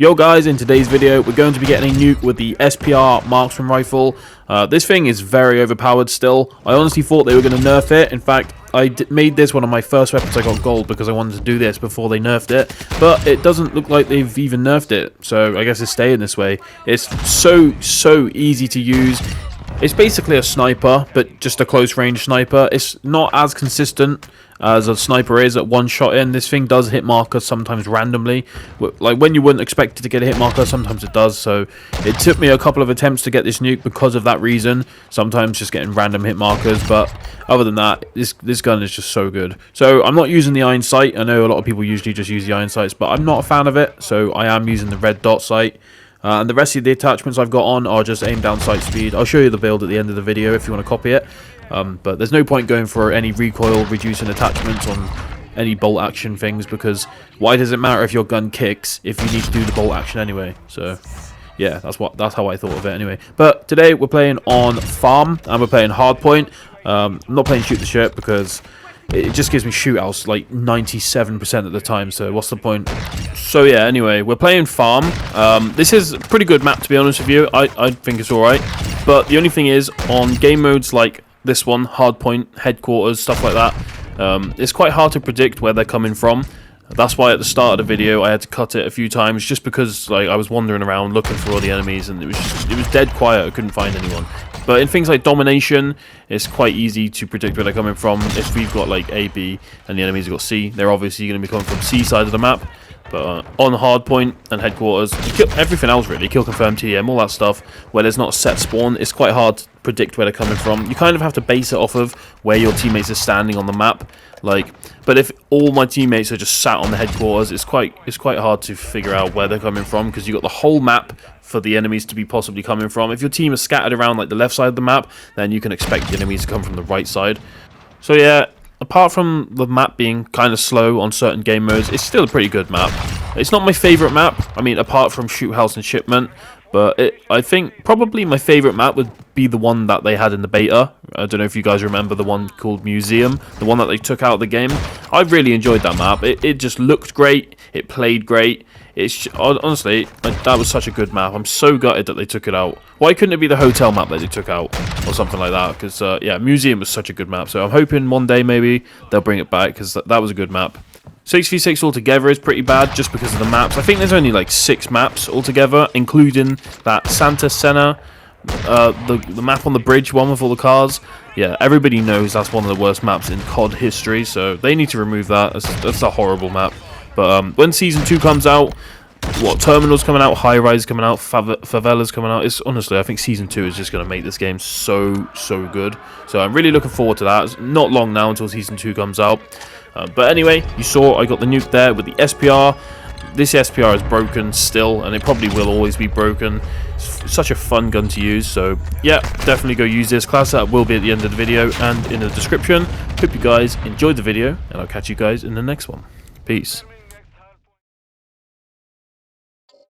Yo guys, in today's video we're going to be getting a nuke with the SPR Marksman Rifle. This thing is very overpowered still. I honestly thought they were going to nerf it. In fact, I made this one of my first weapons I got gold because I wanted to do this before they nerfed it. But it doesn't look like they've even nerfed it, so I guess it's staying this way. It's so easy to use. It's basically a sniper, but just a close range sniper. It's not as consistent as a sniper is at one shot in. This thing does hit markers sometimes randomly. Like when you wouldn't expect it to get a hit marker, sometimes it does. So it took me a couple of attempts to get this nuke because of that reason. Sometimes just getting random hit markers, but other than that, this gun is just so good. So I'm not using the iron sight. I know a lot of people usually just use the iron sights, but I'm not a fan of it. So I am using the red dot sight. And the rest of the attachments I've got on are just aim down sight speed. I'll show you the build at the end of the video if you want to copy it. But there's no point going for any recoil reducing attachments on any bolt action things, because why does it matter if your gun kicks if you need to do the bolt action anyway? So yeah, that's how I thought of it anyway. But today we're playing on farm and we're playing hardpoint. I'm not playing shoot the shit because it just gives me shootouts like 97% of the time, so what's the point? So yeah, anyway, we're playing farm. This is a pretty good map, to be honest with you. I think it's alright. But the only thing is, on game modes like this one, hardpoint, headquarters, stuff like that, it's quite hard to predict where they're coming from. That's why at the start of the video I had to cut it a few times, just because like I was wandering around looking for all the enemies and it was dead quiet. I couldn't find anyone. But in things like domination, it's quite easy to predict where they're coming from. If we've got like A, B, and the enemies have got C, they're obviously going to be coming from C side of the map. But on hardpoint and headquarters, everything else really, kill confirm, TM, all that stuff, where there's not a set spawn, it's quite hard to predict where they're coming from. You kind of have to base it off of where your teammates are standing on the map. But if all my teammates are just sat on the headquarters, it's quite hard to figure out where they're coming from, because you've got the whole map for the enemies to be possibly coming from. If your team is scattered around like the left side of the map, then you can expect the enemies to come from the right side. So yeah, apart from the map being kind of slow on certain game modes, it's still a pretty good map. It's not my favourite map, I mean, apart from Shoot House and Shipment, but I think probably my favourite map would be the one that they had in the beta. I don't know if you guys remember the one called Museum, the one that they took out of the game. I really enjoyed that map. It just looked great, it played great. Honestly, that was such a good map. I'm so gutted that they took it out. Why couldn't it be the hotel map that they took out or something like that? Because yeah, Museum was such a good map. So I'm hoping one day maybe they'll bring it back, because that was a good map. 6v6 altogether is pretty bad just because of the maps. I think there's only like 6 maps altogether, including that Santa Senna, the map on the bridge one with all the cars. Yeah, everybody knows that's one of the worst maps in COD history, so they need to remove that. That's a horrible map. But when Season 2 comes out, Terminal's coming out, High Rise coming out, Favela's coming out. It's honestly, I think Season 2 is just going to make this game so good. So I'm really looking forward to that. It's not long now until Season 2 comes out. But anyway, you saw I got the nuke there with the SPR. This SPR is broken still, and it probably will always be broken. It's such a fun gun to use, so yeah, definitely go use this. Class setup will be at the end of the video and in the description. Hope you guys enjoyed the video, and I'll catch you guys in the next one. Peace.